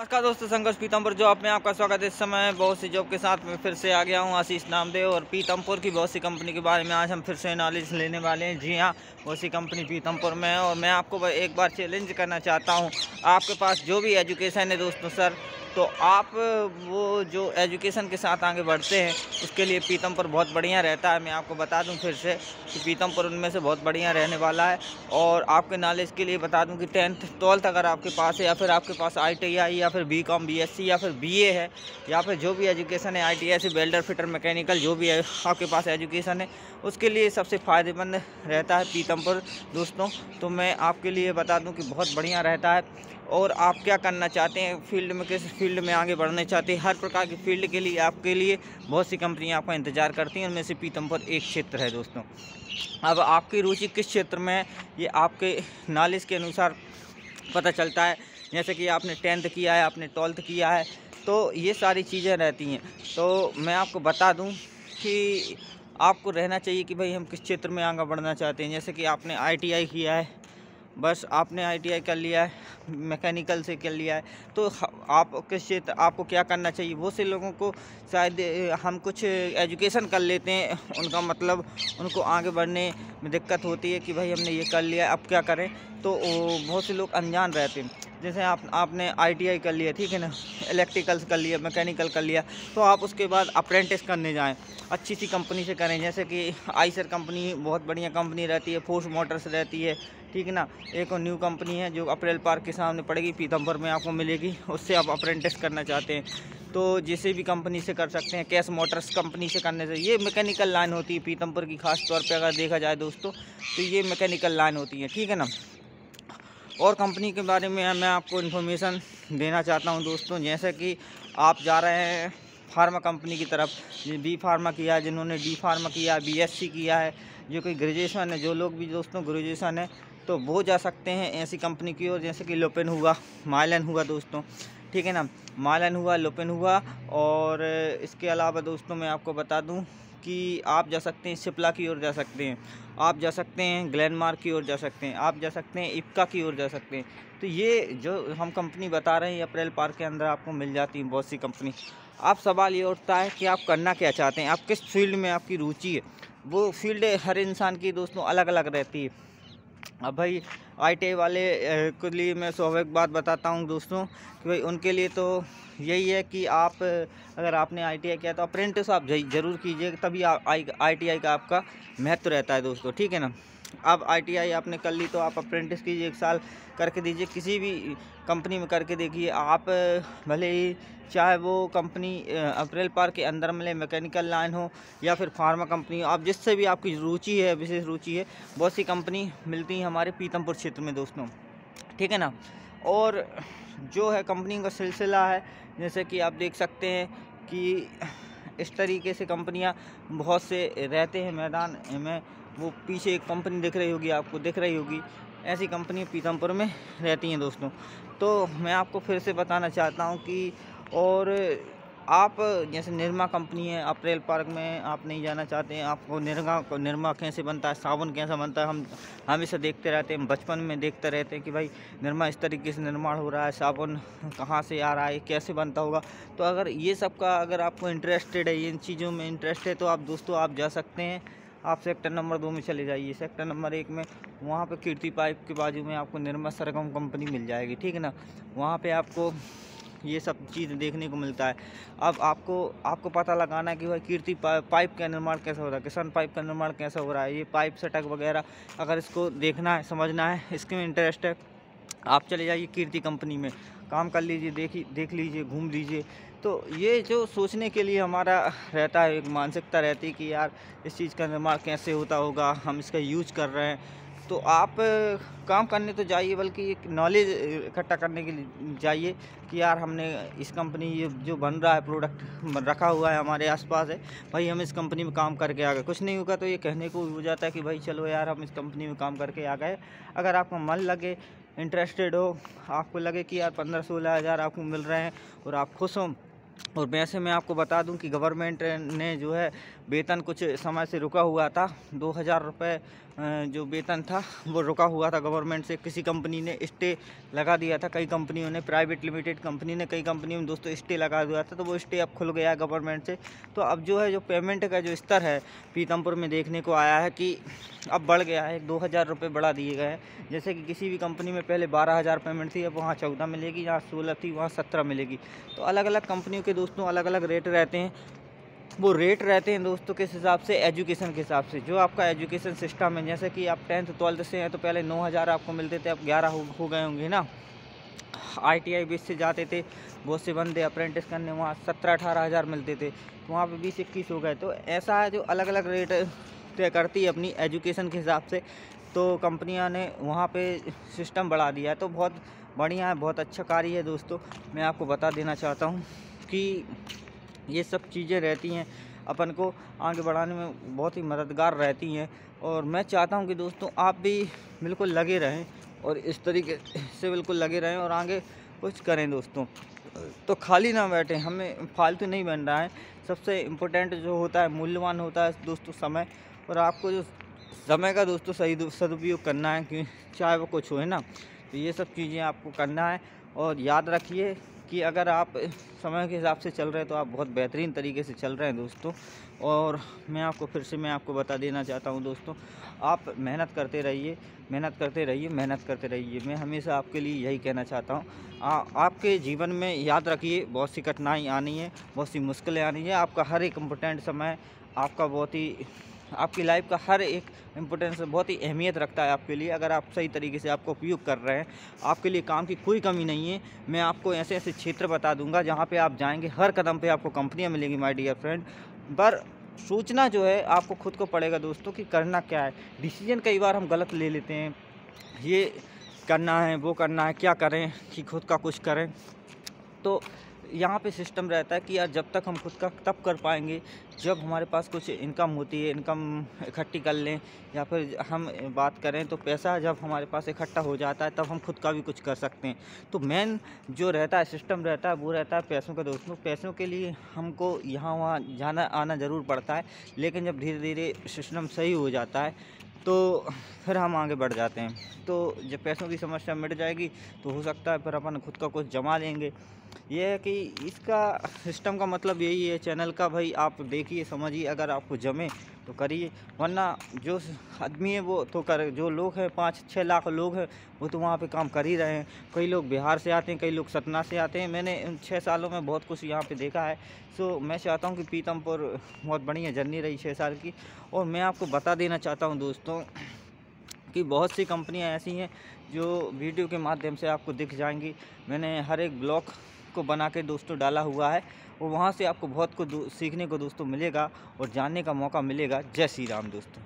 नमस्कार दोस्तों, संघर्ष पीतमपुर जॉब में आपका स्वागत है। इस समय बहुत सी जॉब के साथ में फिर से आ गया हूं, आशीष नामदेव। और पीतमपुर की बहुत सी कंपनी के बारे में आज हम फिर से नॉलेज लेने वाले हैं। जी हां, बहुत सी कंपनी पीतमपुर में है और मैं आपको एक बार चैलेंज करना चाहता हूं। आपके पास जो भी एजुकेशन है दोस्तों सर, तो आप वो जो एजुकेशन के साथ आगे बढ़ते हैं उसके लिए पीतमपुर बहुत बढ़िया रहता है। मैं आपको बता दूं फिर से कि पीतमपुर उनमें से बहुत बढ़िया रहने वाला है। और आपके नॉलेज के लिए बता दूं कि 10th 12th अगर आपके पास है, या फिर आपके पास ITI या फिर BCom BSc या फिर BA है, या फिर जो भी एजुकेशन है ITI से वेल्डर फिटर मैकेनिकल जो भी है आपके पास एजुकेशन है, उसके लिए सबसे फ़ायदेमंद रहता है पीतमपुर दोस्तों। तो मैं आपके लिए बता दूं कि बहुत बढ़िया रहता है। और आप क्या करना चाहते हैं फील्ड में, किस फील्ड में आगे बढ़ना चाहते हैं, हर प्रकार की फील्ड के लिए आपके लिए बहुत सी कंपनियां आपका इंतज़ार करती हैं। उनमें से पीतमपुर एक क्षेत्र है दोस्तों। अब आपकी रुचि किस क्षेत्र में है ये आपके नॉलेज के अनुसार पता चलता है। जैसे कि आपने 10th किया है, आपने 12th किया है, तो ये सारी चीज़ें रहती हैं। तो मैं आपको बता दूं कि आपको रहना चाहिए कि भाई हम किस क्षेत्र में आगे बढ़ना चाहते हैं। जैसे कि आपने ITI किया है, बस आपने ITI कर लिया है, मैकेनिकल से कर लिया है, तो आप किस क्षेत्र, आपको क्या करना चाहिए। वो से लोगों को शायद हम कुछ एजुकेशन कर लेते हैं, उनका मतलब उनको आगे बढ़ने में दिक्कत होती है कि भाई हमने ये कर लिया अब क्या करें। तो बहुत से लोग अनजान रहते हैं। जैसे आपने ITI कर लिया, ठीक है ना, इलेक्ट्रिकल्स कर लिया, मैकेनिकल कर लिया, तो आप उसके बाद अप्रेंटिस करने जाएँ, अच्छी सी कंपनी से करें। जैसे कि आइसर कंपनी बहुत बढ़िया कंपनी रहती है, फोर्स मोटर्स रहती है, ठीक है ना। एक और न्यू कंपनी है जो अप्रैल पार्क के सामने पड़ेगी, पीतमपुर में आपको मिलेगी। उससे आप अप्रेंटिस करना चाहते हैं तो जिसे भी कंपनी से कर सकते हैं। कैश मोटर्स कंपनी से करने से, ये मैकेनिकल लाइन होती है पीतमपुर की, खास तौर पे अगर देखा जाए दोस्तों तो ये मैकेनिकल लाइन होती है, ठीक है ना। और कंपनी के बारे में मैं आपको इन्फॉर्मेशन देना चाहता हूं दोस्तों। जैसे कि आप जा रहे हैं फार्मा कंपनी की तरफ, B फार्मा किया है, जिन्होंने D फार्मा किया है, BSc किया है, जो कोई ग्रेजुएशन है, जो लोग भी दोस्तों ग्रेजुएशन है, तो वो जा सकते हैं ऐसी कंपनी की ओर। जैसे कि लुपिन हुआ, माइलन हुआ दोस्तों, ठीक है ना, माइलन हुआ, लुपिन हुआ। और इसके अलावा दोस्तों मैं आपको बता दूं कि आप जा सकते हैं सिप्ला की ओर जा सकते हैं, आप जा सकते हैं ग्लेनमार्क की ओर जा सकते हैं, आप जा सकते हैं इप्का की ओर जा सकते हैं। तो ये जो हम कंपनी बता रहे हैं अप्रैल पार्क के अंदर आपको मिल जाती है बहुत सी कंपनी। आप सवाल ये उठता है कि आप करना क्या चाहते हैं, आप किस फील्ड में आपकी रुचि है। वो फील्ड हर इंसान की दोस्तों अलग अलग रहती है। अब भाई ITI वाले के लिए मैं स्वाभाविक बात बताता हूँ दोस्तों कि भाई उनके लिए तो यही है कि आप अगर आपने ITI किया तो अप्रेंटिस आप ज़रूर कीजिए, तभी ITI का आपका महत्व रहता है दोस्तों, ठीक है ना। अब ITI आपने कर ली तो आप अप्रेंटिस कीजिए, 1 साल करके दीजिए, किसी भी कंपनी में करके देखिए आप। भले ही चाहे वो कंपनी अप्रैल पार्क के अंदर मिले, मैकेनिकल लाइन हो या फिर फार्मा कंपनी हो, आप जिससे भी आपकी रुचि है, विशेष रुचि है, बहुत सी कंपनी मिलती है हमारे पीतमपुर क्षेत्र में दोस्तों, ठीक है ना। और जो है कंपनी का सिलसिला है, जैसे कि आप देख सकते हैं कि इस तरीके से कंपनियां बहुत से रहते हैं मैदान में। वो पीछे एक कंपनी दिख रही होगी, आपको दिख रही होगी, ऐसी कंपनी पीतमपुर में रहती हैं दोस्तों। तो मैं आपको फिर से बताना चाहता हूं कि और आप जैसे निरमा कंपनी है अप्रैल पार्क में, आप नहीं जाना चाहते हैं, आपको निरमा कैसे बनता है, साबुन कैसा बनता है, हम हमेशा देखते रहते हैं, बचपन में देखते रहते हैं कि भाई निरमा इस तरीके से निर्माण हो रहा है, साबुन कहाँ से आ रहा है, कैसे बनता होगा। तो अगर ये सब का अगर आपको इंटरेस्टेड है, इन चीज़ों में इंटरेस्ट है, तो आप दोस्तों आप जा सकते हैं। आप सेक्टर नंबर 2 में चले जाइए, सेक्टर नंबर 1 में, वहाँ पे कीर्ति पाइप के बाजू में आपको निर्मा सरगम कंपनी मिल जाएगी, ठीक है ना। वहाँ पे आपको ये सब चीज़ देखने को मिलता है। अब आपको पता लगाना है कि भाई कीर्ति पाइप का निर्माण कैसा हो रहा है, किसान पाइप का निर्माण कैसा हो रहा है, ये पाइप सटक वगैरह अगर इसको देखना है, समझना है, इसके में इंटरेस्ट है, आप चले जाइए कीर्ति कंपनी में, काम कर लीजिए, देख लीजिए, घूम लीजिए। तो ये जो सोचने के लिए हमारा रहता है, एक मानसिकता रहती है कि यार इस चीज़ का निर्माण कैसे होता होगा, हम इसका यूज कर रहे हैं। तो आप काम करने तो जाइए, बल्कि एक नॉलेज इकट्ठा करने के लिए जाइए कि यार हमने इस कंपनी, ये जो बन रहा है प्रोडक्ट रखा हुआ है हमारे आसपास है, भाई हम इस कंपनी में काम करके आ गए। कुछ नहीं होगा तो ये कहने को हो जाता है कि भाई चलो यार हम इस कंपनी में काम करके आ गए। अगर आपका मन लगे, इंटरेस्टेड हो, आपको लगे कि यार 15-16 हज़ार आपको मिल रहे हैं और आप खुश हों, और वैसे मैं आपको बता दूं कि गवर्नमेंट ने जो है वेतन कुछ समय से रुका हुआ था। 2000 रुपये जो वेतन था वो रुका हुआ था गवर्नमेंट से। किसी कंपनी ने स्टे लगा दिया था, कई कंपनियों ने, प्राइवेट लिमिटेड कंपनी ने, कई कंपनियों में दोस्तों स्टे लगा दिया था। तो वो स्टे अब खुल गया है गवर्नमेंट से। तो अब जो है जो पेमेंट का जो स्तर है पीतमपुर में देखने को आया है कि अब बढ़ गया है, 2000 रुपये बढ़ा दिए गए हैं। जैसे कि किसी भी कंपनी में पहले 12,000 पेमेंट थी, अब वहाँ 14 मिलेगी, जहाँ 16 थी वहाँ 17 मिलेगी। तो अलग अलग कंपनियों के दोस्तों अलग अलग रेट रहते हैं। वो रेट रहते हैं दोस्तों किस हिसाब से, एजुकेशन के हिसाब से। जो आपका एजुकेशन सिस्टम है, जैसे कि आप 10th 12th से हैं तो पहले 9,000 आपको मिलते थे, अब 11 हो गए होंगे ना। ITI बेस से जाते थे बहुत से बंदे अप्रेंटिस करने, वहाँ 17-18 हज़ार मिलते थे, तो वहाँ पे 20-21 हो गए। तो ऐसा है जो अलग अलग रेट तय करती है अपनी एजुकेशन के हिसाब से। तो कंपनियां ने वहाँ पे सिस्टम बढ़ा दिया है, तो बहुत बढ़िया है, बहुत अच्छा कार्य है दोस्तों। मैं आपको बता देना चाहता हूँ कि ये सब चीज़ें रहती हैं अपन को आगे बढ़ाने में बहुत ही मददगार रहती हैं। और मैं चाहता हूँ कि दोस्तों आप भी बिल्कुल लगे रहें और इस तरीके से बिल्कुल लगे रहें और आगे कुछ करें दोस्तों। तो खाली ना बैठें, हमें फालतू नहीं बन रहा है। सबसे इम्पोर्टेंट जो होता है, मूल्यवान होता है दोस्तों समय। और आपको जो समय का दोस्तों सही सदुपयोग करना है, कि चाहे वो कुछ हो, है ना। तो ये सब चीज़ें आपको करना है। और याद रखिए कि अगर आप समय के हिसाब से चल रहे हैं तो आप बहुत बेहतरीन तरीके से चल रहे हैं दोस्तों। और मैं आपको बता देना चाहता हूं दोस्तों, आप मेहनत करते रहिए, मेहनत करते रहिए, मेहनत करते रहिए। मैं हमेशा आपके लिए यही कहना चाहता हूं। आपके जीवन में याद रखिए बहुत सी कठिनाई आनी है, बहुत सी मुश्किलें आनी है। आपका हर एक इम्पोर्टेंट समय आपका बहुत ही, आपकी लाइफ का हर एक इम्पोर्टेंस बहुत ही अहमियत रखता है आपके लिए। अगर आप सही तरीके से आपको उपयोग कर रहे हैं, आपके लिए काम की कोई कमी नहीं है। मैं आपको ऐसे ऐसे क्षेत्र बता दूंगा जहां पे आप जाएंगे, हर कदम पे आपको कंपनियां मिलेंगी माय डियर फ्रेंड। पर सोचना जो है आपको खुद को पड़ेगा दोस्तों कि करना क्या है। डिसीजन कई बार हम गलत ले लेते हैं, ये करना है, वो करना है, क्या करें कि खुद का कुछ करें। तो यहाँ पे सिस्टम रहता है कि यार जब तक हम खुद का तब कर पाएंगे जब हमारे पास कुछ इनकम होती है, इनकम इकट्ठी कर लें, या फिर हम बात करें तो पैसा जब हमारे पास इकट्ठा हो जाता है तब हम खुद का भी कुछ कर सकते हैं। तो मेन जो रहता है सिस्टम रहता है वो रहता है पैसों का दोस्तों। पैसों के लिए हमको यहाँ वहाँ जाना आना ज़रूर पड़ता है, लेकिन जब धीरे धीरे सिस्टम सही हो जाता है तो फिर हम आगे बढ़ जाते हैं। तो जब पैसों की समस्या मिट जाएगी तो हो सकता है फिर अपन खुद का कुछ जमा लेंगे। ये है कि इसका सिस्टम का मतलब यही है चैनल का, भाई आप देखिए समझिए, अगर आपको जमे तो करिए, वरना जो आदमी है वो तो कर, जो लोग हैं 5-6 लाख लोग हैं वो तो वहाँ पे काम कर ही रहे हैं। कई लोग बिहार से आते हैं, कई लोग सतना से आते हैं। मैंने इन 6 सालों में बहुत कुछ यहाँ पे देखा है। सो मैं चाहता हूँ कि पीतमपुर बहुत बढ़िया जर्नी रही 6 साल की। और मैं आपको बता देना चाहता हूँ दोस्तों कि बहुत सी कंपनियां ऐसी हैं जो वीडियो के माध्यम से आपको दिख जाएंगी। मैंने हर एक ब्लॉग को बना के दोस्तों डाला हुआ है, और वहाँ से आपको बहुत कुछ सीखने को दोस्तों मिलेगा और जानने का मौका मिलेगा। जय श्री राम दोस्तों।